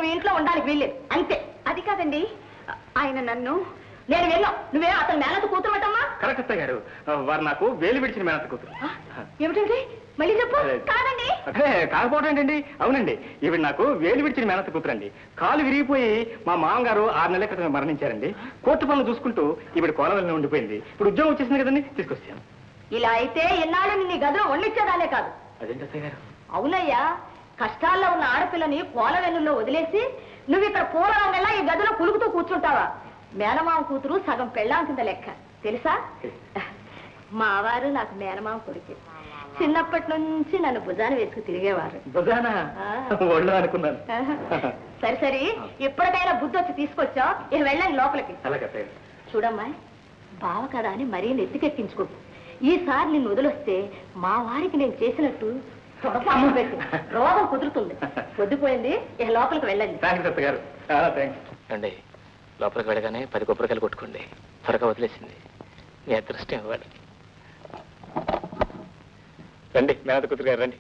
నువ్వు ఇంట్లో ఉండడానికి వీల్లేదు అంతే. అది కాదండి, ఆయన నన్ను నేను వెళ్ళాం, నువ్వే అతను మేనత్త కూతురు అటమ్మా. కరెక్ట్ అత్తయ్య గారు, వారు నాకు వేలు విడిచిన మేనత్త కూతురు. ఏమిటండి మళ్ళీ చెప్పు. కాదండి. అదే కాకపోవడం ఏంటండి? అవునండి, ఈవిడ నాకు వేలు విడిచిన మేనత్త కూతురు అండి. కాలు విరిగిపోయి మా మామగారు 6 నెలల క్రితం మరణించారండి. కోర్టు పనులు చూసుకుంటూ ఈవిడ కోలవల్ని ఉండిపోయింది. ఇప్పుడు ఉద్యోగం వచ్చేసింది కదండి, తీసుకొచ్చాను. ఇలా అయితే ఎన్నాళ్ళు నీ గదిలో వండించేదాలే కాదు. అదేంటి అత్తయ్య గారు? అవునయ్యా, కష్టాల్లో ఉన్న ఆడపిల్లని కోలవెన్నుల్లో వదిలేసి నువ్వు ఇక్కడ పూలరంగల్లా ఈ గదిలో కులుకుతూ కూర్చుంటావా? మేనమామ కూతురు సగం పెళ్ళాం కింద లెక్క, తెలుసా? మావారు నాకు మేనమామ కొడుకు. చిన్నప్పటి నుంచి నన్ను భుజాన వేసుకు తిరిగేవారు. భుజానా? ఒళ్ళు అనుకున్నాను. సరే సరే, ఎప్పటికైనా బుద్ధి వచ్చి తీసుకొచ్చావు, ఇక వెళ్ళండి లోపలికి. చూడమ్మా, బావ కదా అని మరీ నెత్తికెక్కించుకో. ఈసారి నిన్ను వదిలొస్తే మా వారికి నేను చేసినట్టు పెట్టి రోగం కుదురుతుంది. పొద్దుపోయింది, ఇక లోపలికి వెళ్ళండి. అండి, లోపలికి వెళ్ళగానే 10 కొబ్బరికాయలు కొట్టుకోండి. త్వరగా వదిలేసింది, మీ అదృష్టం ఇవ్వాలి. రండి మేనత్త కూతురు గారు, రండి.